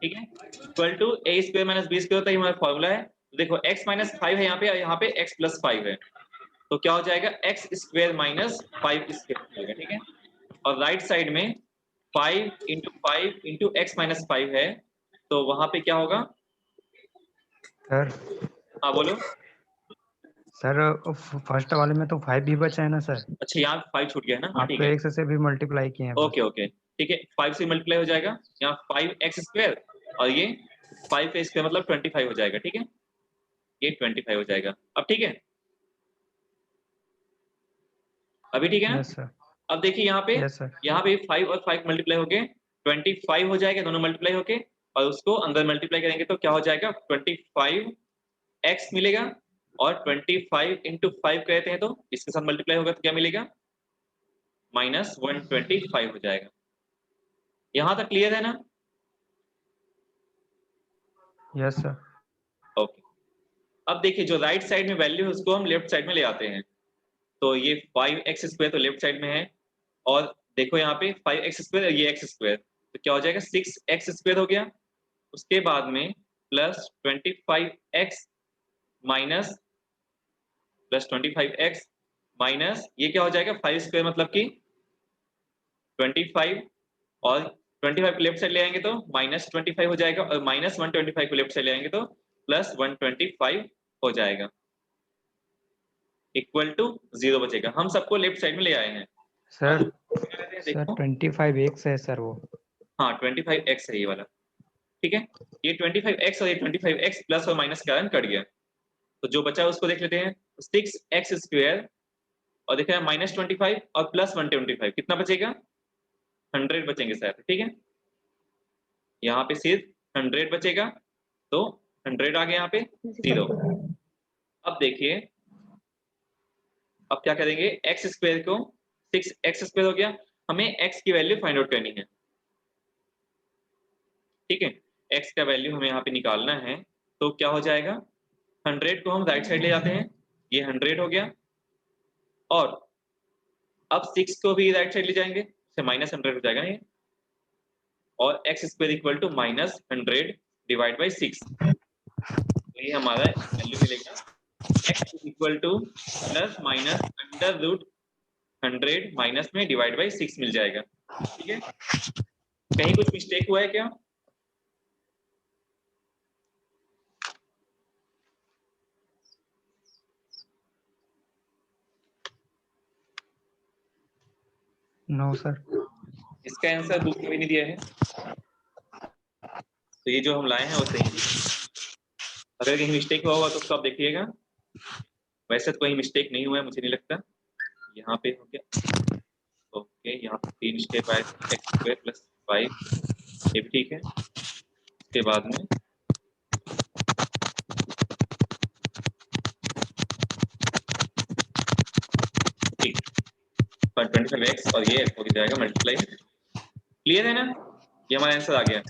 ठीक है, equal to A square minus B square होता है, हमारा फॉर्मूला है। देखो x माइनस 5 है यहाँ पे और यहाँ पे x प्लस 5 है, तो क्या हो जाएगा x स्क्वायर माइनस 5 स्क्वायर हो जाएगा। ठीक है, और राइट साइड में 5 इंटू x माइनस 5 है, तो वहां पे क्या होगा? सर हाँ बोलो। सर फर्स्ट वाले में तो 5 भी बचा है ना सर, अच्छा यहाँ 5 छूट गया है ना, हाँ आप ठीक तो है, x से भी मल्टीप्लाई किए हैं बस। ओके ओके ठीक है, 5 से मल्टीप्लाई हो जाएगा, यहाँ 5x स्क्वायर और ये 5 का स्क्वायर मतलब 25 हो जाएगा। ठीक है, ये 25 हो जाएगा। अब ठीक है, अभी ठीक है ना? Yes sir. अब देखिए यस सर। यहाँ पे 5 और 5 मल्टीप्लाई हो गए, 25 हो जाएगा, दोनों मल्टीप्लाई होके, और उसको अंदर मल्टीप्लाई करेंगे तो क्या हो जाएगा? 25x मिलेगा, और 25 इंटू 5 कहते हैं तो इसके साथ मल्टीप्लाई होगा तो क्या मिलेगा? माइनस 125 हो जाएगा। यहाँ तक क्लियर है ना? Yes sir. ओके, अब देखिए जो राइट साइड में वैल्यू है उसको हम लेफ्ट साइड में ले आते हैं, तो ये 5x स्क्वायर तो लेफ्ट साइड में है, और देखो यहाँ पे 5x स्क्वायर और ये x स्क्वायर, तो क्या हो जाएगा? 6x स्क्वायर हो गया। उसके बाद में plus 25x minus plus 25x minus ये क्या हो जाएगा? 5 स्क्वायर मतलब कि 25, और 25 को लेफ्ट साइड ले आएंगे तो माइनस 25 हो जाएगा, और माइनस 125 को लेफ्ट साइड ले आएंगे तो प्लस 125 हो जाएगा, इक्वल टू 0 बचेगा। हम सबको लेफ्ट साइड में ले आए हैं। सर सर देखो 25x है सर वो। हाँ 25x है ये वाला। ठीक है, ये 25x और ये 25x प्लस और माइनस के कारण कट गया, तो जो बचा उसको देख लेते हैं। 6x स्क्वायर और देखा माइनस 25 और प्लस 125 कितना बचेगा? 100 बचेंगे शायद। ठीक है, यहाँ पे सिर्फ 100 बचेगा, तो 100 आ गया यहाँ पे 0। अब देखिए, अब क्या करेंगे? x स्क्वायर को 6x स्क्वायर हो गया, हमें x की वैल्यू फाइंड आउट करनी है। ठीक है, x का वैल्यू हमें यहाँ पे निकालना है, तो क्या हो जाएगा? 100 को हम राइट साइड ले जाते हैं, ये 100 हो गया, और अब 6 को भी राइट साइड ले जाएंगे तो माइनस 100 हो जाएगा ना ये, और x square equal to minus 100 divide by 6, तो ये हमारा वैल्यू मिलेगा x equal to plus minus under root 100 minus में डिवाइड बाई 6 मिल जाएगा। ठीक है, कहीं कुछ मिस्टेक हुआ है क्या? No sir. इसका आंसर बुक में भी नहीं दिया है, तो ये जो हम लाए हैं वो सही है। अगर कहीं मिस्टेक हुआ होगा तो उसको आप देखिएगा, वैसे तो कोई मिस्टेक नहीं हुआ है मुझे नहीं लगता। यहाँ पे हो गया, ओके, यहाँ पे 3 स्टेप आए थे, एक्स स्क्वायर प्लस 5, ये भी ठीक है। उसके बाद में ठीक 25x और ये हो जाएगा मल्टीप्लाई। क्लियर है ना? ये हमारा आंसर आ गया,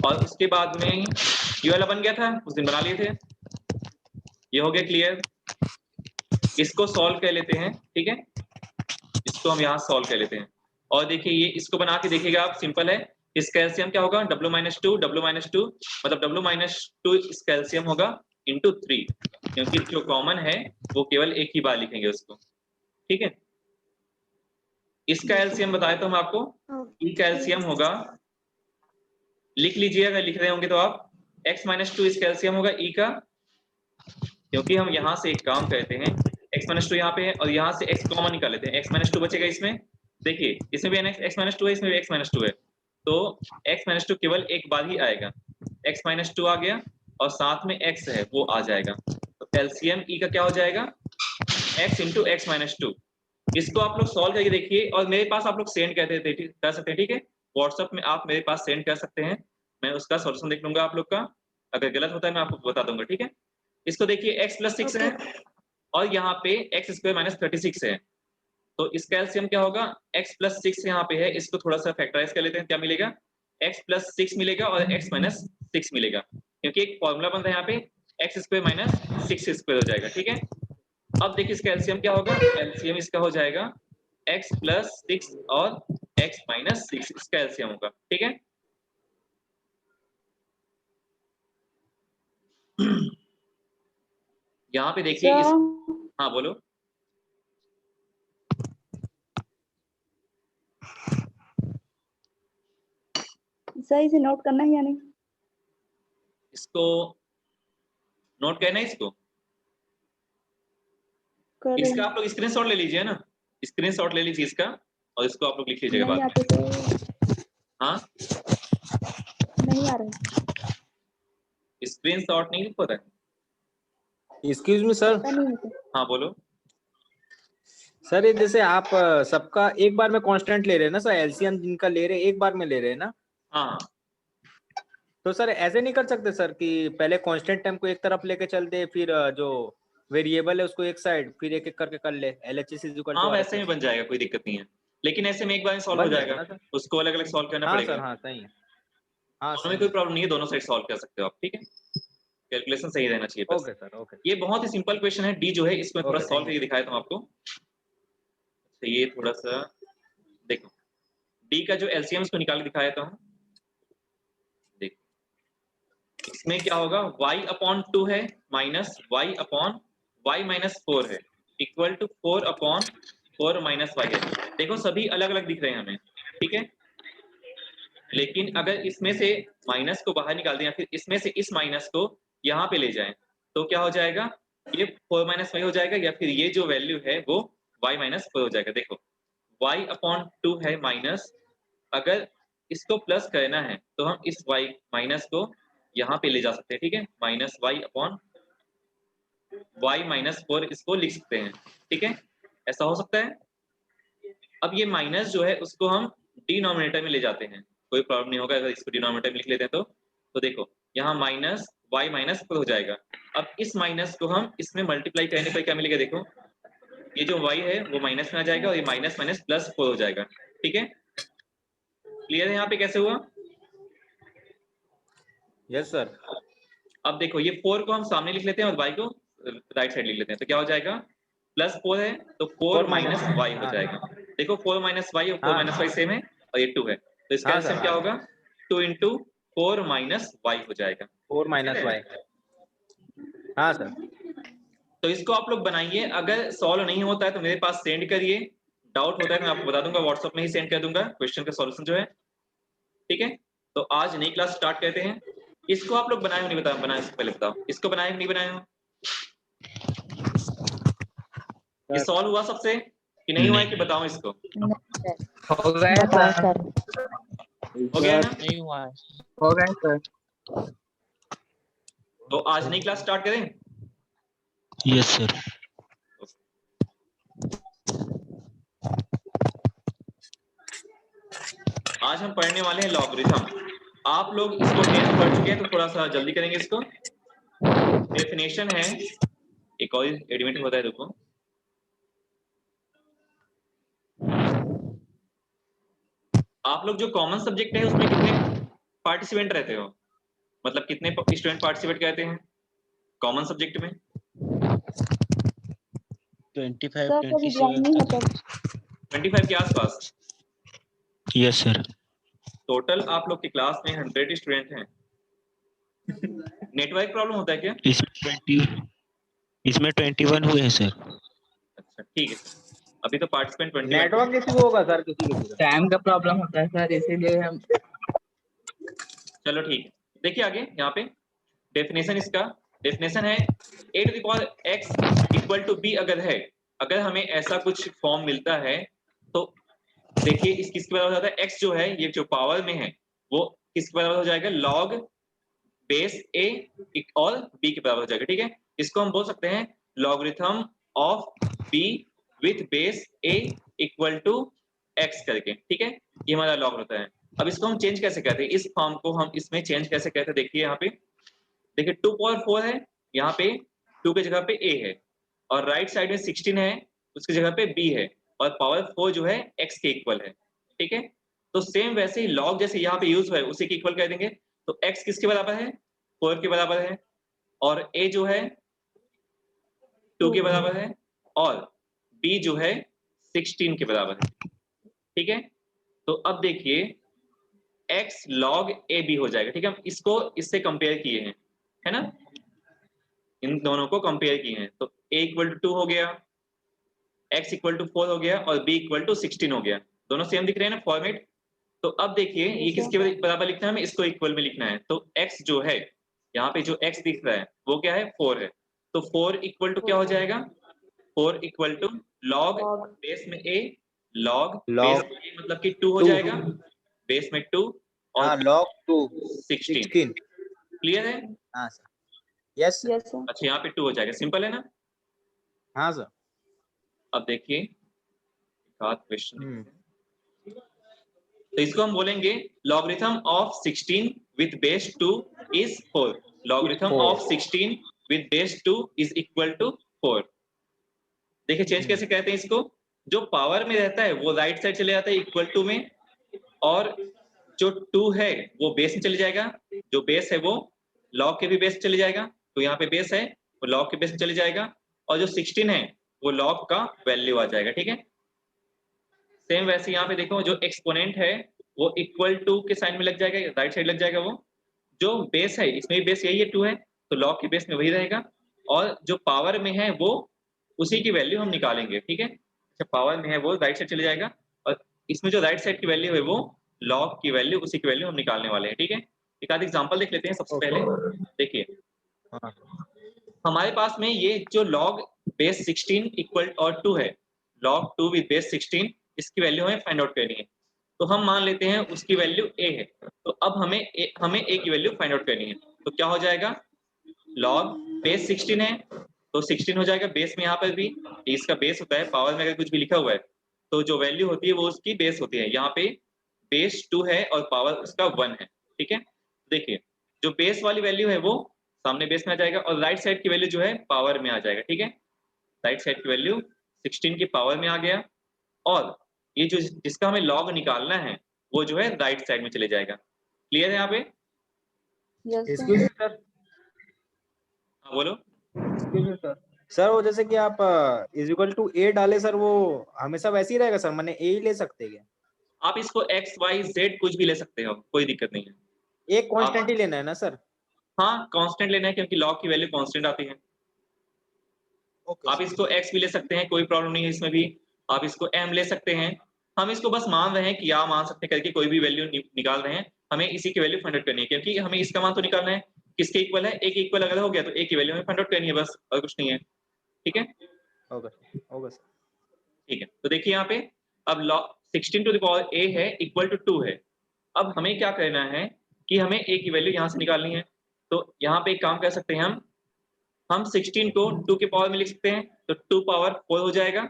और उसके बाद में ये वाला बन गया था, उस दिन बना लिए थे, ये हो गया क्लियर। इसको सॉल्व कर लेते हैं। ठीक है, इसको हम यहाँ सॉल्व कर लेते हैं, और देखिए ये इसको बना के देखिएगा आप, सिंपल है। इसका एलसीएम क्या होगा? W-2 W-2 मतलब W-2 इसका एलसीएम होगा इंटू 3, क्योंकि जो कॉमन है वो केवल एक ही बार लिखेंगे उसको। ठीक है, इसका एलसीएम बताए तो हम आपको, ई का एलसीएम होगा, लिख लीजिए अगर लिख रहे होंगे तो आप, x-2 इसका एलसीएम होगा ई का, क्योंकि हम यहाँ से एक काम करते हैं, x-2 यहाँ पे है और यहाँ से x कॉमन निकाल लेते हैं, x-2 बचेगा इसमें। देखिए इसमें भी x-2 है, इसमें भी x-2 है, तो x-2 केवल एक बार ही आएगा, x-2 आ गया और साथ में x है वो आ जाएगा, तो एलसीएम ई का क्या हो जाएगा? x into x-2। इसको आप लोग सॉल्व करके देखिए, और मेरे पास आप लोग सेंड कर सकते हैं। ठीक है, व्हाट्सएप में आप मेरे पास सेंड कर सकते हैं, मैं उसका सॉल्यूशन देख लूंगा आप लोग का, अगर गलत होता है मैं आपको बता दूंगा। ठीक है, इसको देखिए x प्लस 6 है और यहाँ पे x स्क्वायर माइनस 36 है, तो इसका एलसीएम क्या होगा? x प्लस 6 यहाँ पे है, इसको थोड़ा सा फैक्टराइज कर लेते हैं, क्या मिलेगा? x प्लस 6 मिलेगा और x माइनस 6 मिलेगा, क्योंकि एक फॉर्मूला बनता है यहाँ पे, x स्क्वायर माइनस 6 स्क्वायर हो जाएगा। ठीक है, अब देखिए इसका एलसीएम क्या होगा? एलसीएम इसका हो जाएगा x प्लस 6 और x माइनस 6, इसका एलसीएम होगा। ठीक है, यहाँ पे देखिए इस, हाँ बोलो। सही से नोट करना है या नहीं? इसको नोट करना है इसको। कर रही इसका आप लोग स्क्रीनशॉट ले लीजिए ना, स्क्रीनशॉट ले लीजिए इसका, और इसको आप लोग लिख लीजिएगा नहीं बाद आते तो में। हाँ नहीं आ रहा स्क्रीनशॉट नहीं लिख होता है। Excuse me sir. पता नहीं होता। हाँ बोलो। सर ये जैसे आप सबका एक बार में कांस्टेंट ले रहे हैं ना सर, एलसीएम जिनका ले रहे हैं एक बार में ले रहे हैं ना, हाँ तो सर ऐसे नहीं कर सकते सर कि पहले कांस्टेंट टर्म को एक तरफ लेके चल दे, फिर जो वेरिएबल है उसको एक साइड, फिर एक एक करके कर ले LHS इज इक्वल हाँ टू वैसे में RHS। बन जाएगा, कोई दिक्कत नहीं है, लेकिन ऐसे में एक बार में सॉल्व हो बन जाएगा जाएगा, ना सर? उसको अलग अलग सॉल्व करना हाँ पड़ेगा। सर, हाँ सही है, हाँ दोनों में सही कोई है। प्रॉब्लम नहीं है, दोनों साइड सॉल्व कर सकते हो आप, ठीक है, कैलकुलेशन सही रहना चाहिए बस। ओके सर, ओके ये बहुत ही सिंपल क्वेश्चन है, डी जो है इसमें थोड़ा ओके, सॉल्व थैंक करके दिखाया था आपको। तो ये थोड़ा सा देखो, डी का जो एलसीएम इसको निकाल के दिखाया था, देखो इसमें क्या होगा, y/2 है माइनस y/y-4 है इक्वल टू 4/4 माइनस y है। देखो सभी अलग अलग दिख रहे हैं हमें, ठीक है, लेकिन अगर इसमें से माइनस को बाहर निकाल दें या फिर इसमें से इस माइनस को यहाँ पे ले जाएं तो क्या हो जाएगा, ये 4 - y हो जाएगा, या फिर ये जो वैल्यू है वो y-4 हो जाएगा। देखो y/2 है माइनस, अगर इसको प्लस करना है तो हम इस y माइनस को यहाँ पे ले जा सकते हैं, ठीक है, -y/y-4 इसको लिख सकते हैं, ठीक है, ऐसा हो सकता है। अब ये माइनस जो है उसको हम डिनोमिनेटर में ले जाते हैं, कोई प्रॉब्लम नहीं होगा अगर इसको डिनोमिनेटर में लिख लेते हैं तो देखो यहाँ -y-4 हो जाएगा। अब इस माइनस को हम इसमें मल्टीप्लाई करने पर क्या मिलेगा, देखो ये जो y है वो माइनस में आ जाएगा और ये माइनस माइनस प्लस 4 हो जाएगा, ठीक है, क्लियर है यहाँ पे कैसे हुआ? Yes sir. अब देखो ये 4 को हम सामने लिख लेते हैं और y को राइट साइड लिख लेते हैं, तो क्या हो जाएगा, +4 है तो 4 - y हो जाएगा। देखो 4 - y और 4 - y सेम है और ये 2 है, तो इसका हाँ आंसर सर, क्या हाँ। होगा, 2 × 4 - y हो जाएगा। 4 - y। हाँ सर। तो इसको आप लोग बनाइए, अगर सॉल्व नहीं होता है तो मेरे पास सेंड करिए, डाउट होता है तो मैं आपको बता दूंगा, व्हाट्सएप में ही सेंड कर दूंगा क्वेश्चन का सॉल्यूशन जो है, ठीक है। तो आज नई क्लास स्टार्ट करते हैं। इसको आप लोग बनाए हो नहीं, बता बनाए इससे पहले बताओ, इसको बनाए कि नहीं बनाए हो? ये सॉल्व हुआ सबसे कि नहीं हुआ है कि बताऊं इसको? हो गया सर। हो गया ना? नहीं हुआ है। हो गया सर। तो आज नई क्लास स्टार्ट करें? Yes sir. आज हम पढ़ने वाले हैं लॉगरिथम। आप लोग इसको 10th पढ़ चुके हैं तो थोड़ा सा जल्दी करेंगे इसको। डेफिनेशन है, एक और एडिमेंट होता है, देखो आप लोग जो कॉमन सब्जेक्ट है उसमें कितने पार्टिसिपेंट रहते हो, मतलब कितने स्टूडेंट पार्टिसिपेट करते हैं कॉमन सब्जेक्ट में? 25 सर कभी ज्वाइन 27। नहीं होता। 25 के आसपास। Yes sir. टोटल आप लोग की क्लास में 100 स्टूडेंट हैं। नेटवर्क प्रॉब्लम होता है क्या? इसमें 21 हुए हैं सर। अच्छा ठीक है, अभी तो पार्टिसिपेंट 21 नेटवर्क इशू होगा सर किसी किसी का। टाइम का प्रॉब्लम होता है सर, इसीलिए हम। चलो ठीक है, देखिए आगे यहाँ पे डेफिनेशन, इसका डेफिनेशन है a⁴x = b अगर है, अगर हमें ऐसा कुछ फॉर्म मिलता है तो देखिए इस किसके बराबर हो जाता है, x जो है ये जो पावर में है वो किसके बराबर हो जाएगा, log बेस a और b के बराबर हो जाएगा, ठीक है। इसको हम बोल सकते हैं logarithm of b with base a = x करके, ठीक है, ये हमारा लॉग होता है। अब इसको हम चेंज कैसे करते हैं, इस फॉर्म को हम इसमें चेंज कैसे करते हैं, देखिए यहाँ पे, देखिए 2/4 है, यहाँ पे 2 की जगह पे a है और राइट साइड में 16 है, उसकी जगह पे b है और पावर 4 जो है x के इक्वल है, ठीक है। तो सेम वैसे ही लॉग जैसे यहाँ पे यूज हुआ है उसी के इक्वल कर देंगे, तो x किसके बराबर है, 4 के बराबर है और a जो है 2 के बराबर है और b जो है 16 के बराबर है, ठीक है। तो अब देखिए x log ab हो जाएगा, ठीक है, हम इसको इससे कंपेयर किए हैं, है ना, इन दोनों को कंपेयर किए हैं, तो a इक्वल टू 2 हो गया, x इक्वल टू 4 हो गया और b इक्वल टू 16 हो गया। दोनों सेम दिख रहे हैं ना फॉर्मेट। तो अब देखिए ये Yes, किसके बराबर लिखना है, हमें इसको इक्वल में लिखना है। तो x जो है यहाँ पे जो x दिख रहा है वो क्या है, 4 है। तो 4 इक्वल टू क्या हो जाएगा, 4 equal to log log base में a, लॉग Log बेस में a मतलब कि 2 हो 2 जाएगा, बेस में 2 और हाँ log 2 16। 16 क्लियर है? हाँ sir yes sir yes sir अच्छा यहाँ पे 2 हो जाएगा, सिंपल है ना। हाँ सर अब देखिए एक आध क्वेश्चन, हम्म तो इसको हम बोलेंगे logarithm of 16 with base 2 is 4। Logarithm 4 of 16 with base 2 is equal to 4। देखिए चेंज कैसे कहते हैं इसको, जो पावर में रहता है वो राइट साइड चले जाता है इक्वल टू में, और जो 2 है वो बेस में चले जाएगा, जो बेस है वो लॉग के भी बेस में चले जाएगा। तो यहाँ पे बेस है वो लॉग के बेस में चले जाएगा, और जो 16 है वो लॉग का वैल्यू आ जाएगा। ठीक है, सेम वैसे यहाँ पे देखो जो एक्सपोनेंट है वो इक्वल टू के साइन में लग जाएगा, राइट साइड लग जाएगा। वो जो बेस है इसमें भी बेस यही है 2 है, तो लॉग के बेस में वही रहेगा, और जो पावर में है वो उसी की वैल्यू हम निकालेंगे। ठीक है, अच्छा पावर में है वो राइट साइड चले जाएगा, और इसमें जो राइट साइड की वैल्यू है वो लॉग की वैल्यू, उसी की वैल्यू हम निकालने वाले हैं। ठीक है, एक आध एग्जांपल देख लेते हैं सबसे पहले। देखिए हाँ हमारे पास में ये जो log बेस 16 इक्वल और 2 है, log 2 विद बेस 16, इसकी वैल्यू हमें फाइंड आउट करनी है। तो हम मान लेते हैं उसकी वैल्यू a है, तो अब हमें a की वैल्यू फाइंड आउट करनी है। तो क्या हो जाएगा, log बेस 16 है तो 16 हो जाएगा बेस में, यहाँ पर भी इसका बेस होता है, पावर में अगर कुछ भी लिखा हुआ है तो जो वैल्यू होती है वो उसकी बेस होती है। यहाँ पे बेस 2 है और पावर उसका 1 है। ठीक है, देखिए जो बेस वाली वैल्यू है वो सामने बेस में आ जाएगा, और राइट साइड की वैल्यू जो है पावर में आ जाएगा। ठीक है, राइट साइड की वैल्यू 16 की पावर में आ गया, और ये जो जिसका हमें लॉग निकालना है वो जो है राइट साइड में चले जाएगा। क्लियर है यहाँ पे? yes sir excuse me sir हाँ बोलो। सर वो जैसे कि आप इज इक्वल टू ए डाले सर, वो हमेशा वैसे ही रहेगा सर, मैंने ए ही ले सकते हैं? आप इसको x y z कुछ भी ले सकते हो, कोई दिक्कत नहीं है। एक कांस्टेंट ही लेना है ना सर? हाँ कांस्टेंट लेना है क्योंकि लॉग की वैल्यू कांस्टेंट आती है। ओके आप इसको x भी ले सकते हैं, कोई प्रॉब्लम नहीं है इसमें भी। आप इसको m ले सकते हैं, हम इसको बस मान रहे हैं कि या मान सकते हैं करके कोई भी वैल्यू निकाल रहे हैं, हमें इसी की वैल्यू फाइंड आउट करनी है, क्योंकि हमें इसका मान तो निकालना है किसके इक्वल है, a के इक्वल अगर हो गया तो a की वैल्यू हमें फाइंड आउट करनी है बस, और कुछ नहीं है। ठीक है, ओके सर ठीक है। तो देखिए यहाँ पे अब log 16 to the power a है इक्वल टू 2 है। अब हमें क्या करना है कि हमें a की वैल्यू यहाँ से निकालनी है। तो यहाँ पे एक काम कर सकते हैं हम 16 को 2 के पावर में लिख सकते हैं, तो 2 पावर 4 हो जाएगा,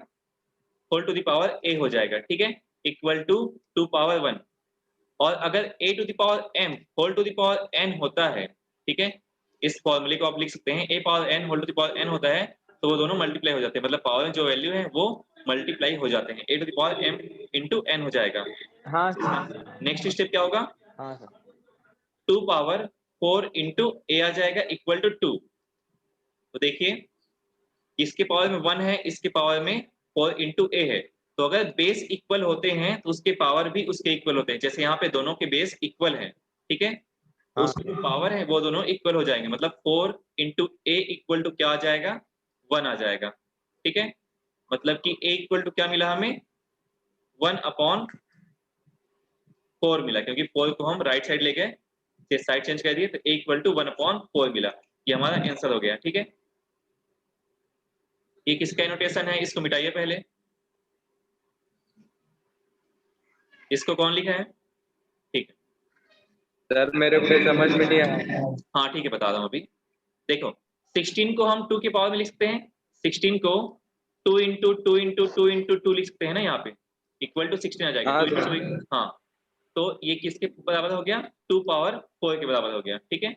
whole to the power a हो जाएगा। ठीक है, इक्वल टू 2 पावर 1, और अगर a to the power m whole to the power n होता है, ठीक है, इस फॉर्मूले को आप लिख सकते हैं a power n whole to the power n होता है, तो वो दोनों मल्टीप्लाई हो जाते हैं, मतलब पावर में जो वैल्यू है वो मल्टीप्लाई हो जाते हैं, a to the power m into n हो जाएगा। हाँ नेक्स्ट स्टेप क्या होगा, हाँ सर 2 पावर 4 इंटू a आ जाएगा इक्वल टू 2। तो देखिए इसके पावर में 1 है, इसके पावर में 4 इंटू a है, तो अगर बेस इक्वल होते हैं तो उसके पावर भी उसके इक्वल होते हैं। जैसे यहाँ पे दोनों के बेस इक्वल है, ठीक है, तो हाँ। उसकी जो पावर है वो दोनों इक्वल हो जाएंगे, मतलब 4 इंटू a इक्वल टू क्या आ जाएगा, 1 आ जाएगा। ठीक है, मतलब कि a इक्वल टू क्या मिला हमें, 1/4 मिला, क्योंकि 4 को हम राइट साइड ले गए, साइड चेंज कर दिए, तो a इक्वल टू 1/4 मिला। ये हमारा आंसर हो गया। ठीक है, ये किसका नोटेशन है, इसको मिटाइए पहले, इसको कौन लिखा है? ठीक है सर मेरे को समझ में नहीं आया। हाँ ठीक है, बता रहा हूँ अभी। देखो 16 को हम 2 के पावर में लिख सकते हैं, 16 को 2 इंटू 2 इंटू 2 इंटू 2 लिख सकते हैं ना, यहाँ पे इक्वल टू 16 आ जाएगा। हाँ, 2 into 2, हाँ, तो ये किसके बराबर हो गया, 2 पावर 4 के बराबर हो गया। ठीक है,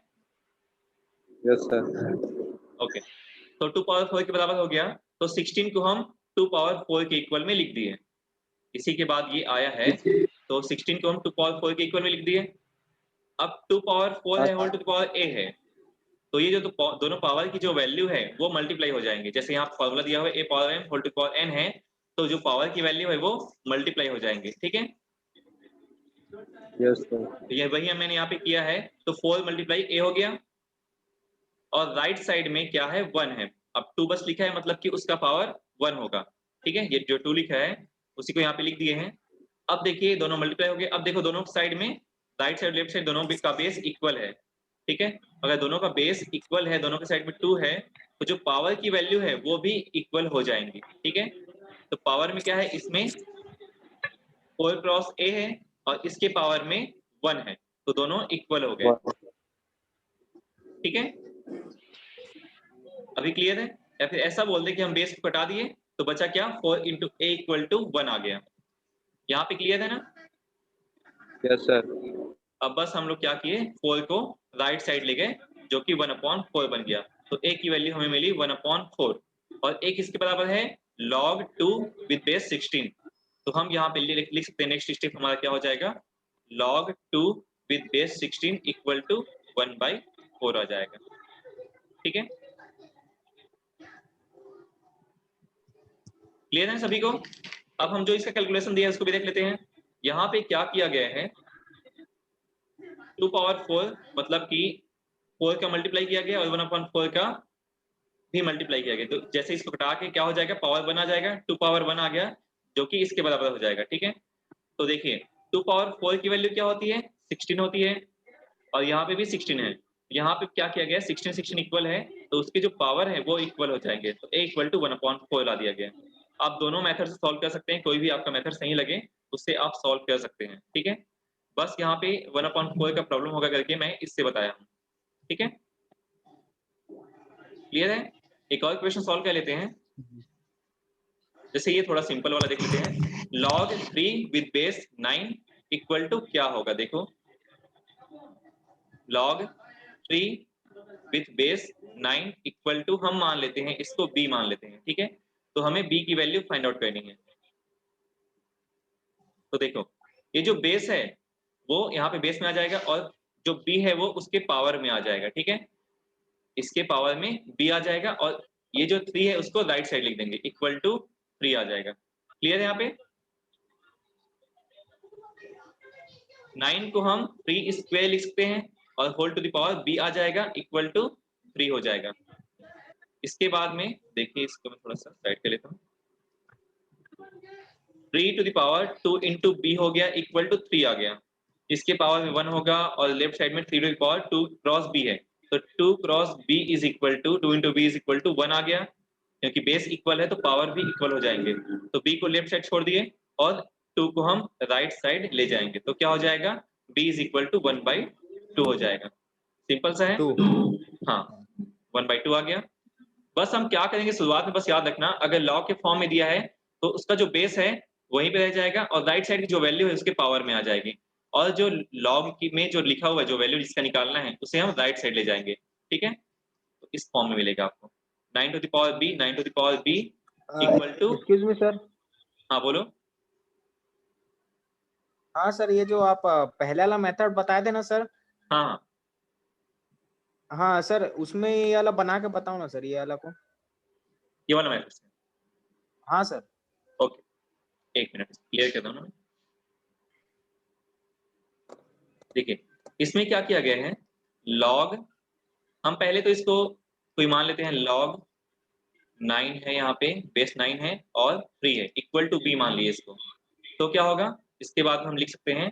यस सर। ओके, तो 2 पावर 4 के बराबर हो गया, तो 16 को हम 2 पावर 4 के इक्वल में लिख दिए। इसी के बाद ये आया है, तो 16 को हम 2 पावर 4 के इक्वल में लिख दिए। अब 2 पावर 4 है whole to the power a है, तो ये जो दोनों पावर की जो वैल्यू है वो मल्टीप्लाई हो जाएंगे। जैसे यहाँ फॉर्मूला दिया हुआ है a power m whole to the power n है, तो जो पावर की वैल्यू है वो मल्टीप्लाई हो जाएंगे। ठीक है, यस सर। तो ये वही मैंने यहाँ पे किया है, तो 4 मल्टीप्लाई a हो गया, और राइट साइड में क्या है 1 है। अब 2 बस लिखा है मतलब कि उसका पावर 1 होगा, ठीक है। ये जो 2 लिखा है उसी को यहाँ पे लिख दिए हैं। अब देखिए दोनों मल्टीप्लाई हो गए। अब देखो दोनों साइड में राइट साइड लेफ्ट साइड दोनों का बेस इक्वल है, ठीक है। अगर दोनों का बेस इक्वल है, दोनों के साइड में 2 है, तो जो पावर की वैल्यू है वो भी इक्वल हो जाएंगी, ठीक है। तो पावर में क्या है, इसमें 4 क्रॉस a है और इसके पावर में 1 है, तो दोनों इक्वल हो गए, ठीक है। अभी क्लियर है? या फिर ऐसा बोल दे कि हम बेस को कटा दिए तो बचा क्या, 4 × a = 1 आ गया। यहाँ पे क्लियर है ना? Yes sir. अब बस हम लोग क्या किए, 4 को राइट साइड ले गए जो कि 1/4 बन गया। तो a की वैल्यू हमें मिली 1/4 और a किसके बराबर है, log 2 with base 16। तो हम यहाँ पे लिख सकते हैं नेक्स्ट स्टेप हमारा क्या हो जाएगा, log 2 with base 16 = 1/4 आ जाएगा, ठीक है। क्लियर है सभी को? अब हम जो इसका कैलकुलेशन दिया है उसको भी देख लेते हैं। यहाँ पे क्या किया गया है, 2⁴ मतलब कि 4 का मल्टीप्लाई किया गया और 1/4 का भी मल्टीप्लाई किया गया। तो जैसे इसको कटा के क्या हो जाएगा, पावर 1 आ जाएगा, 2⁴ आ गया जो कि इसके बराबर हो जाएगा, ठीक है। तो देखिए 2⁴ की वैल्यू क्या होती है, 16 होती है और यहाँ पे भी 16 है। यहाँ पे क्या किया गया, 16 इक्वल है तो उसके जो पावर है वो इक्वल हो जाएंगे, तो a = 1/4 ला दिया गया। आप दोनों मेथड से सॉल्व कर सकते हैं, कोई भी आपका मेथड सही लगे उससे आप सॉल्व कर सकते हैं, ठीक है। बस यहाँ पे 1/4 का प्रॉब्लम होगा करके मैं इससे बताया हूँ, ठीक है। क्लियर है? एक और क्वेश्चन सॉल्व कर लेते हैं। जैसे ये थोड़ा सिंपल वाला देख लेते हैं, log 3 with base 9 = क्या होगा, देखो log 3 with base 9 = हम मान लेते हैं इसको b मान लेते हैं, ठीक है। तो हमें b की वैल्यू फाइंड आउट करनी है। तो देखो ये जो बेस है वो यहाँ पे बेस में आ जाएगा और जो b है वो उसके पावर में आ जाएगा, ठीक है। इसके पावर में b आ जाएगा और ये जो 3 है उसको राइट साइड लिख देंगे, = 3 आ जाएगा। क्लियर है? यहाँ पे 9 को हम 3² लिख सकते हैं और whole to the power b आ जाएगा, = 3 हो जाएगा। इसके बाद में देखिए इसको मैं थोड़ा सा साइड कर लेता हूँ, 3 to the power 2 into b हो गया, = 3 आ गया। इसके पावर में 1 होगा और लेफ्ट साइड में 3 to the power 2 cross b है, तो 2 क्रॉस b = 2 into b = 1 आ गया। क्योंकि बेस इक्वल है तो पावर भी इक्वल हो जाएंगे, तो b को लेफ्ट साइड छोड़ दिए और 2 को हम राइट साइड ले जाएंगे, तो क्या हो जाएगा, b = 1/2 हो जाएगा। सिंपल सा है, हाँ 1/2 आ गया। बस हम क्या करेंगे शुरुआत में, बस याद रखना अगर लॉग के फॉर्म में दिया है तो उसका जो बेस है वहीं पे रह जाएगा और राइट साइड की जो वैल्यू है उसके पावर में आ जाएगी, और जो लॉग की में जो लिखा हुआ है जो वैल्यू जिसका निकालना है उसे हम राइट साइड ले जाएंगे, ठीक है। तो इस फॉर्म में मिलेगा आपको 9 to the power b excuse me sir. हाँ बोलो। हाँ सर, ये जो आप पहले वाला मेथड बताए थे ना सर। हाँ हाँ सर, उसमें ये वाला बना के बताओ ना सर, ये वाला को। ये वाला मेथड से, हाँ सर। ओके 1 मिनट क्लियर कर दो ना। देखिए इसमें क्या किया गया है, लॉग हम पहले तो इसको कोई मान लेते हैं log 9 है, यहाँ पे बेस 9 है और 3 है, = b मान लिए इसको, तो क्या होगा, इसके बाद हम लिख सकते हैं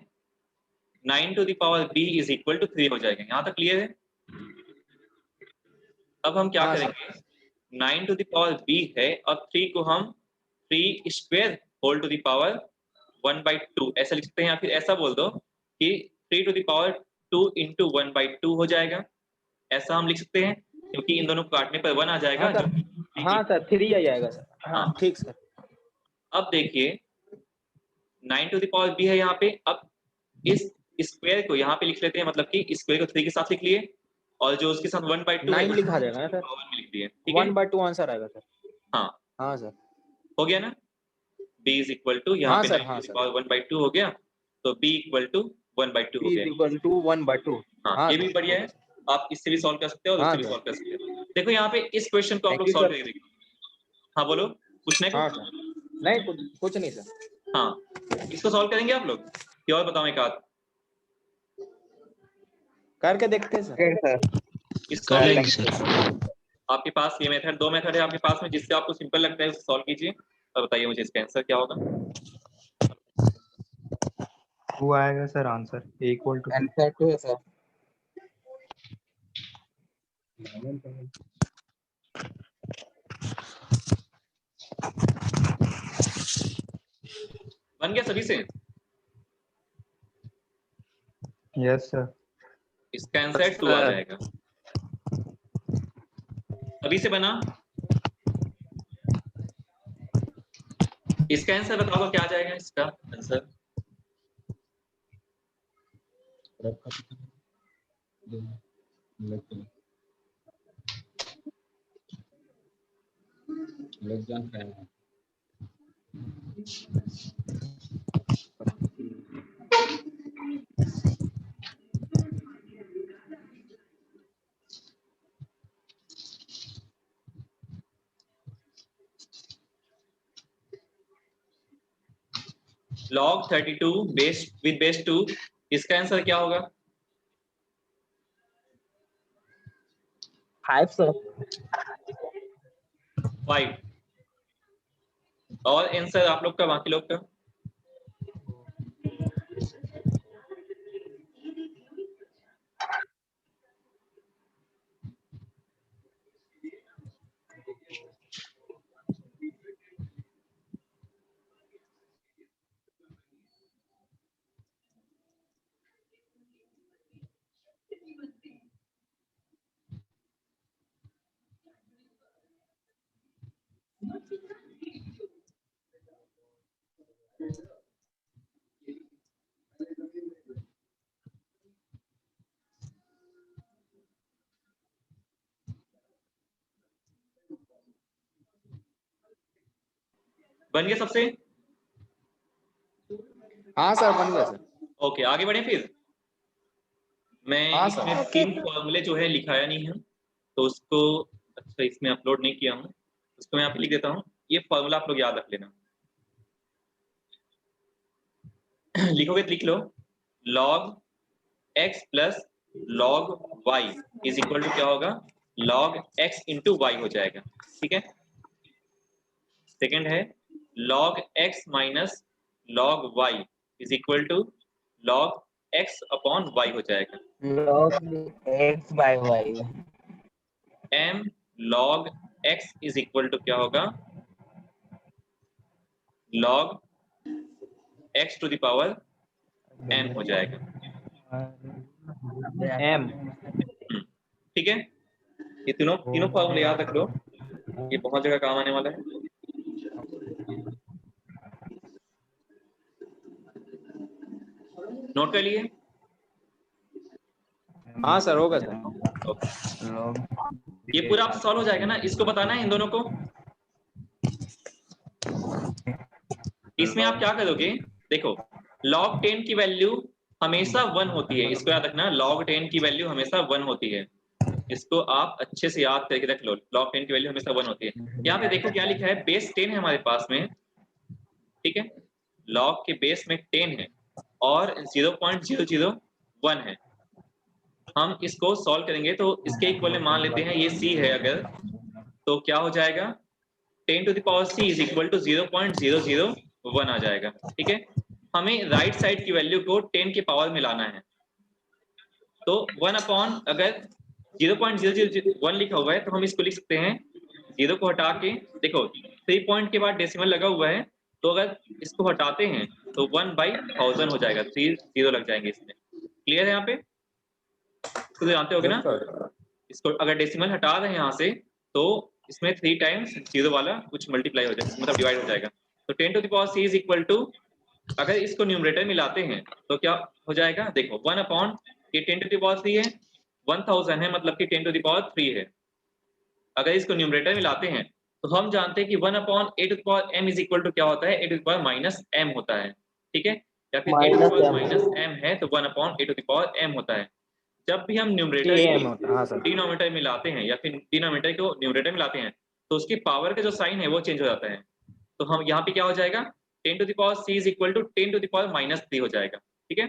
9 to the power b = 3 हो जाएगा। यहाँ तक क्लियर है? अब हम क्या करेंगे, 9 to the power b है और 3 को हम 3² होल टू द पावर 1/2 ऐसा लिख सकते हैं, या फिर ऐसा बोल दो कि 3 to the power 2 into 1/2 हो जाएगा, ऐसा हम लिख सकते हैं क्योंकि इन दोनों को काटने पर 1 आ जाएगा। हाँ सर 3 आ जाएगा सर। हाँ ठीक सर। अब देखिए 9 to the power b है यहाँ पे, अब इस स्क्वायर को यहाँ पे लिख लेते हैं, मतलब कि स्क्वायर को 3 के साथ लिख लिए और जो उसके साथ 1/2 9 लिखा जाएगा ना सर, पावर में लिख दिए, ठीक है। 1/2 आंसर आएगा सर। हाँ हाँ सर हो गया ना, b = यहाँ पे 9 to the power 1/2 हो गया, तो b = 1/2 हो गया, = 1/2। हाँ ये भी बढ़िया है, आप इससे भी सॉल्व कर सकते हो और उससे भी सॉल्व कर सकते हो। देखो यहाँ पे इस क्वेश्चन को आप लोग सॉल्व करके देखो। हाँ बोलो, पूछने को? हाँ सर, नहीं कुछ नहीं सर। हाँ इसको सॉल्व करेंगे आप लोग कि और बताओ एक आध करके देखते हैं सर। इसको कर लेंगे सर। आपके पास ये मेथड, दो मेथड है आपके पास में, जिससे आपको सिंपल लगता है उसको सॉल्व कीजिए और बताइए मुझे इसका आंसर क्या होगा। 2 आएगा सर आंसर, A = 2। आंसर 2 है सर। बन गया सभी से? Yes sir. इसका आंसर 2 आ जाएगा। सभी से बना? इसका आंसर बताओ क्या आ जाएगा इसका answer? log 32 base with base 2, इसका आंसर क्या होगा? 5 सर। 5। और आंसर आप लोग का, बाकी लोग का? बन गया सबसे? हाँ सर बन गया सर। ओके, आगे बढ़े फिर। मैं हाँ इसमें सर। 3 फॉर्मूले जो है लिखाया नहीं है, तो उसको, अच्छा इसमें अपलोड नहीं किया हूँ, उसको मैं यहाँ पे लिख देता हूँ। ये फॉर्मूला आप लोग याद रख लेना। लिखोगे तो लिख लो, log x plus log y is equal to क्या होगा? log x इंटू वाई हो जाएगा। ठीक है। सेकेंड है log x minus log y is equal to log x upon y हो जाएगा। log x by y। m log x is equal to क्या होगा? log x to the power m हो जाएगा। m। ठीक है। ये तीनों फॉर्मूले याद रख लो, ये बहुत जगह काम आने वाला है। नोट कर लिए? हाँ सर होगा सर। ये पूरा आप सॉल्व हो जाएगा ना? इसको बताना है इन दोनों को। इसमें आप क्या करोगे, देखो log 10 की वैल्यू हमेशा 1 होती है, इसको याद रखना। log 10 की वैल्यू हमेशा 1 होती है, इसको आप अच्छे से याद करके रख लो। log 10 की वैल्यू हमेशा 1 होती है। यहाँ पे देखो क्या लिखा है, बेस 10 है हमारे पास में। ठीक है, log के बेस में 10 है और 0.001 है। हम इसको सॉल्व करेंगे तो इसके इक्वल में मान लेते हैं ये c है अगर, तो क्या हो जाएगा? 10 to the power c is equal to 0.001 आ जाएगा। ठीक है, हमें राइट साइड की वैल्यू को 10 के पावर में लाना है, तो 1 अपॉन, अगर 0.001 लिखा हुआ है तो हम इसको लिख सकते हैं, 0 को हटा के, देखो 3 पॉइंट के बाद डेसिमल लगा हुआ है, तो अगर इसको हटाते हैं तो 1/1000 हो जाएगा, 3 0 लग जाएंगे इसमें। क्लियर है यहाँ पे? तो जानते होगे ना, इसको अगर डेसिमल हटा रहे हैं यहाँ से तो इसमें 3 टाइम्स 0 वाला कुछ मल्टीप्लाई हो जाएगा, मतलब डिवाइड हो जाएगा। तो 10 to the power c is equal to, अगर इसको न्यूमरेटर में लाते हैं तो क्या हो जाएगा? देखो 1 अपॉन, ये 10 टू द पावर 3 है, 1000 है मतलब कि 10 टू द पावर 3 है। अगर इसको न्यूमरेटर में लाते हैं तो हम जानते हैं कि 1 upon a to the power m is equal to क्या होता है? a to the power minus m होता है। ठीक है, या फिर a to the power minus m है तो 1 upon a to the power m होता है। जब भी हम न्यूमरेटर डिनोमिनेटर में लाते हैं या फिर डिनोमिनेटर को न्यूमरेटर में लाते हैं तो उसकी पावर का जो साइन है वो चेंज हो जाता है। तो हम यहाँ पे क्या हो जाएगा? 10 to the power c is equal to 10 to the power minus 3 हो जाएगा। ठीक है,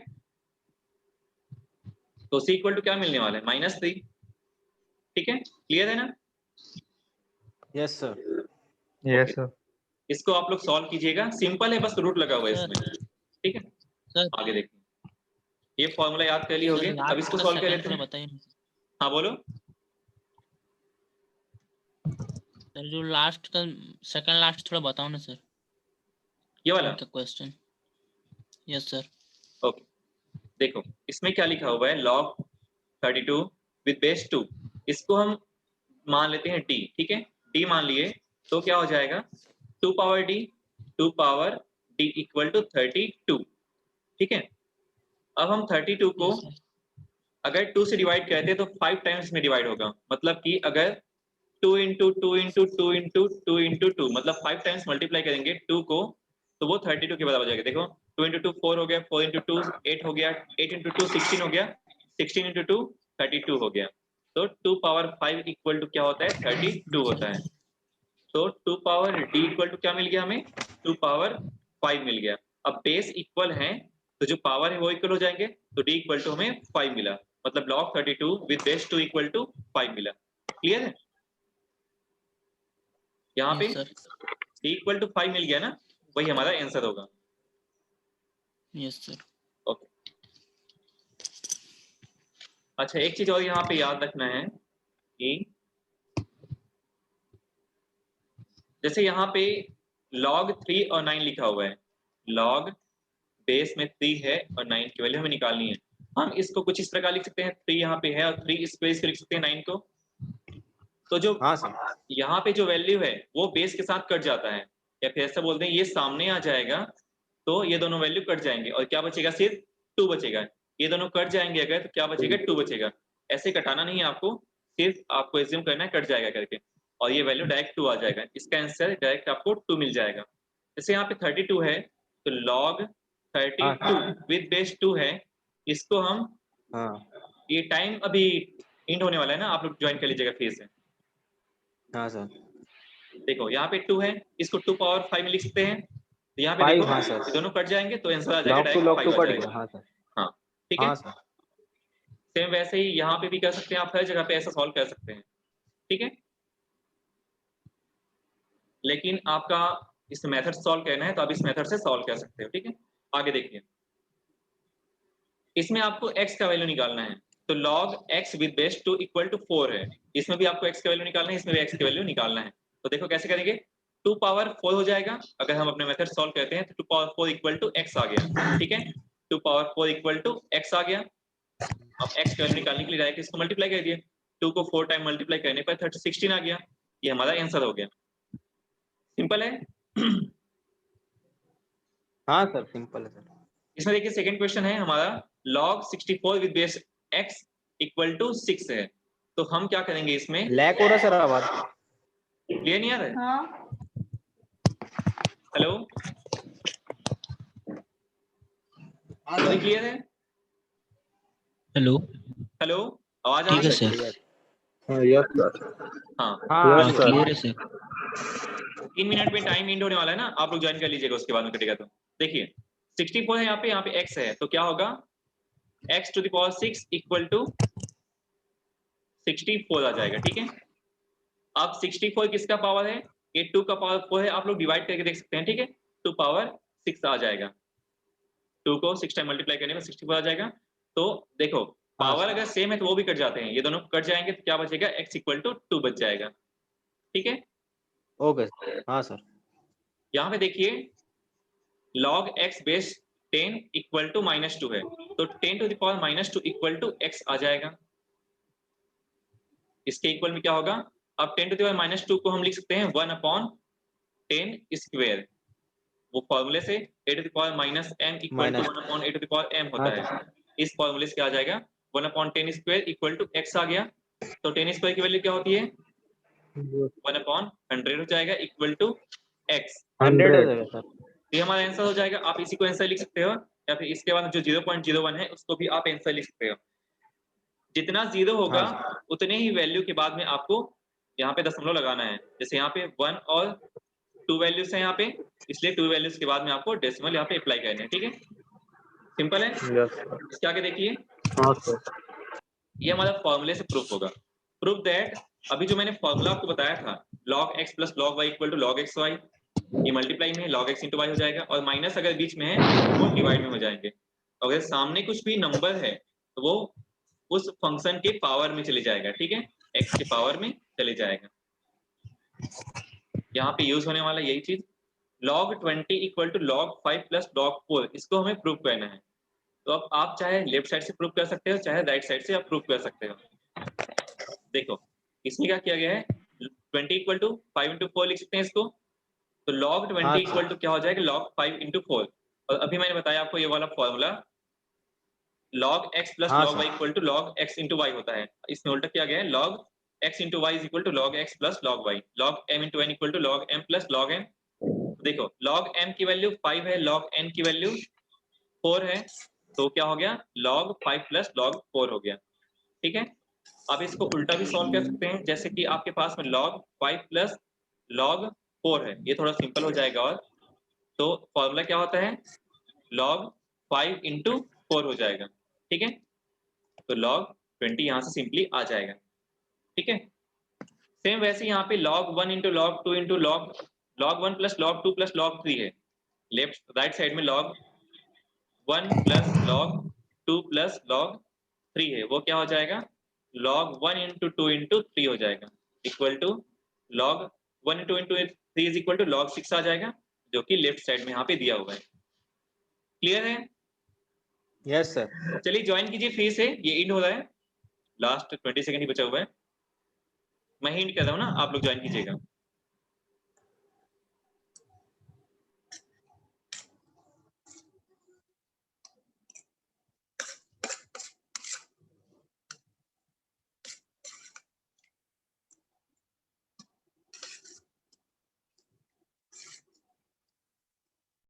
तो c इक्वल टू क्या मिलने वाला है? -3। ठीक है, क्लियर है ना? Yes sir. Yes sir. इसको आप लोग सॉल्व कीजिएगा, सिंपल है, बस रूट लगा हुआ है इसमें, ठीक है। सर आगे देखिए, ये फॉर्मूला याद कर लिए होगे, अब इसको सॉल्व कर लेते हैं। बताइए हाँ बोलो। सर, जो लास्ट का सेकंड लास्ट थोड़ा बताओ ना सर, ये वाला क्वेश्चन। Yes sir. ओके, देखो इसमें क्या लिखा हुआ है, log 32 विद बेस 2, इसको हम मान लेते हैं d, ठीक है, d मान लिए तो क्या हो जाएगा 2 पावर d इक्वल टू 32, ठीक है। अब हम 32 को अगर 2 से डिवाइड करते हैं तो 5 टाइम्स में डिवाइड होगा, मतलब कि अगर 2 इंटू 2 इंटू 2 इंटू 2 इंटू 2 मतलब 5 टाइम्स मल्टीप्लाई करेंगे 2 को, तो वो 32 के बराबर हो जाएगा। देखो 2 इंटू 2 4 हो गया, 4 इंटू 2 8 हो गया, 8 इंटू 2 16 हो गया, 16 इंटू 2 32 हो गया। तो 2 पावर 5 इक्वल टू क्या होता है 32 होता है। तो 2 पावर d इक्वल टू क्या मिल गया हमें 2 पावर 5 मिल गया। अब बेस इक्वल है तो जो पावर है वो इक्वल हो जाएंगे, तो d इक्वल टू हमें 5 मिला, मतलब log 32 with base 2 equal to 5 मिला। क्लियर है? यहाँ पे d इक्वल टू 5 मिल गया ना, वही हमारा आंसर होगा। Yes sir. ओके, अच्छा एक चीज और यहाँ पे याद रखना है कि जैसे यहाँ पे log 3 और 9 लिखा हुआ है, log बेस में 3 है और 9 की वैल्यू हमें निकालनी है। हम इसको कुछ इस प्रकार लिख सकते हैं, 3 यहाँ पे है और 3 स्पेस पे लिख सकते हैं 9 को। तो जो हाँ सर। यहाँ पे जो वैल्यू है वो बेस के साथ कट जाता है, या फिर ऐसा बोलते हैं ये सामने आ जाएगा, तो ये दोनों वैल्यू कट जाएंगे और क्या बचेगा सिर्फ 2 बचेगा। ये दोनों कट जाएंगे अगर, तो क्या बचेगा 2 बचेगा। ऐसे कटाना नहीं है आपको, सिर्फ आपको एज्यूम करना है कट जाएगा करके, और ये वैल्यू डायरेक्ट 2 आ जाएगा। इसका आंसर डायरेक्ट आपको 2 मिल जाएगा। जैसे यहाँ पे 32 है तो log 32 विद बेस 2 है, इसको हम ये टाइम अभी इंड होने वाला है ना, आप लोग ज्वाइन कर लीजिएगा फिर से। हाँ सर। देखो यहाँ पे 2 है, इसको 2 पावर 5 में लिख सकते हैं, तो यहाँ पे 5, देखो हाँ सर। ये दोनों कट जाएंगे तो आंसर आ जाएगा log 2 डायरेक्ट 5 आ कट गया। जाएगा। हाँ सर। हाँ ठीक है, हाँ सर। सेम वैसे ही यहाँ पे भी कर सकते हैं, आप हर जगह पे ऐसा सॉल्व कर सकते हैं, ठीक है। लेकिन आपका इस मेथड सॉल्व करना है तो आप इस मेथड से सॉल्व कर सकते हो, ठीक है। आगे देखिए, इसमें आपको x का वैल्यू निकालना है, तो log x with base 2 equal to 4 है, इसमें भी आपको x का वैल्यू निकालना है, इसमें भी x का वैल्यू निकालना है। तो देखो कैसे करेंगे, 2 पावर 4 हो जाएगा अगर हम अपने मेथड सॉल्व करते हैं, तो 2 पावर 4 इक्वल टू x आ गया, ठीक है। 2 पावर 4 इक्वल टू x आ गया। अब x का वैल्यू निकालने के लिए डायरेक्ट इसको मल्टीप्लाई कर दिए, 2 को 4 टाइम मल्टीप्लाई करने पर 16 आ गया, ये हमारा आंसर हो गया। सिंपल है। हाँ सर, सिंपल है सर। इसमें देखिए सेकंड क्वेश्चन है हमारा, log 64 with base x equal to 6 है, तो हम क्या करेंगे इसमें, लैग हो रहा सर आवाज। क्लियर नहीं आ रहा है? हाँ हेलो, अभी क्लियर है? हेलो। हेलो, आवाज आ ठीक है रही है? सर। हाँ हाँ क्लियर है सर। 3 मिनट में टाइम एंड होने वाला है ना, आप लोग ज्वाइन कर लीजिएगा, उसके बाद में कटेगा। तो देखिए 64 है यहाँ पे x है, तो क्या होगा x to the power 6 equal to 64 आ जाएगा, ठीक है। अब 64 किसका पावर है, ये 2 का पावर 4 है, आप लोग डिवाइड करके देख सकते हैं, ठीक है। 2 पावर 6 आ जाएगा, 2 को 6 टाइम मल्टीप्लाई करने पर 64 आ जाएगा। तो देखो पावर अगर सेम है तो वो भी कट जाते हैं, ये दोनों कट जाएंगे तो क्या बचेगा, x इक्वल टू 2 बच जाएगा, ठीक है। Okay sir. हाँ सर। यहाँ पे देखिए log x base 10 equal to -2 है, तो 10 to the power -2 equal to x आ जाएगा। इसके इक्वल में क्या होगा, अब 10 टू द पावर -2 को हम लिख सकते हैं 1/10 स्क्वायर, वो फॉर्मूले से a to the power -m equal to 1/a to the power m होता है। इस फॉर्मूले से क्या आ जाएगा 1/10 स्क्वायर इक्वल टू x आ गया, तो 10 स्क्वायर की वैल्यू क्या होती है 1/100 हो जाएगा इक्वल टू x। 100 हो जाएगा सर। ये हमारा आंसर हो जाएगा। आप इसी को आंसर लिख सकते हो, या फिर इसके बाद जो 0.01 है उसको भी आप आंसर लिख सकते हो। जितना 0 होगा उतने ही वैल्यू के बाद में आपको यहाँ पे दशमलव लगाना है। जैसे यहाँ पे 1 और 2 वैल्यूज है यहाँ पे, इसलिए 2 वैल्यूज के बाद में आपको डेसिमल यहाँ पे अप्लाई करना है, ठीक है। सिंपल है। इसके आगे देखिए, ये हमारा फॉर्मूले से प्रूफ होगा। प्रूव दैट अभी जो मैंने फॉर्मूला आपको बताया था log x plus log y equal to log x y, ये मल्टीप्लाई में log x into y हो जाएगा और माइनस अगर बीच में है वो डिवाइड में हो जाएंगे। अगर सामने कुछ भी नंबर है तो वो उस फंक्शन के पावर में चले जाएगा, ठीक है, x के पावर में चले जाएगा। यहाँ पे यूज होने वाला यही चीज log 20 equal to log 5 plus log 4, इसको हमें प्रूव करना है। तो अब आप चाहे लेफ्ट साइड से प्रूव कर सकते हो चाहे राइट साइड से आप प्रूव कर सकते हो। देखो इसमें क्या किया गया है, 20 इक्वल टू 5 इंटू 4 लिख सकते हैं इसको, तो log 20 इक्वल टू क्या हो जाएगा log 5 इंटू 4। और अभी मैंने बताया आपको ये वाला formula log x plus log y equal to log x into y होता है। इसमें उल्टा किया गया है log x into y is equal to log x plus log y, log m into n equal to log m plus log n। देखो log m की value 5 है, log n की वैल्यू 4 है, तो क्या हो गया log 5 प्लस log 4 हो गया, ठीक है। अब इसको उल्टा भी सॉल्व कर सकते हैं, जैसे कि आपके पास में log 5 प्लस log 4 है, ये थोड़ा सिंपल हो जाएगा। और तो फॉर्मूला क्या होता है log 5 इंटू 4 हो जाएगा, ठीक है। तो log 20 यहाँ से सिंपली आ जाएगा, ठीक है। सेम वैसे यहाँ पे log 1 into log 2 into log 1 plus log 2 plus log 3 है, लेफ्ट राइट साइड में log 1 plus log 2 plus log 3 है, वो क्या हो जाएगा log 1 इंटू 2 इंटू 3 हो जाएगा equal to log 1 into 3 is equal to log 6 आ जाएगा, जो कि लेफ्ट साइड में यहाँ पे दिया हुआ है। क्लियर है? Yes sir. चलिए ज्वाइन कीजिए फिर से, ये इंड हो रहा है, लास्ट 20 सेकंड ही बचा हुआ है। मैं हिंट कर रहा हूँ ना, आप लोग ज्वाइन कीजिएगा।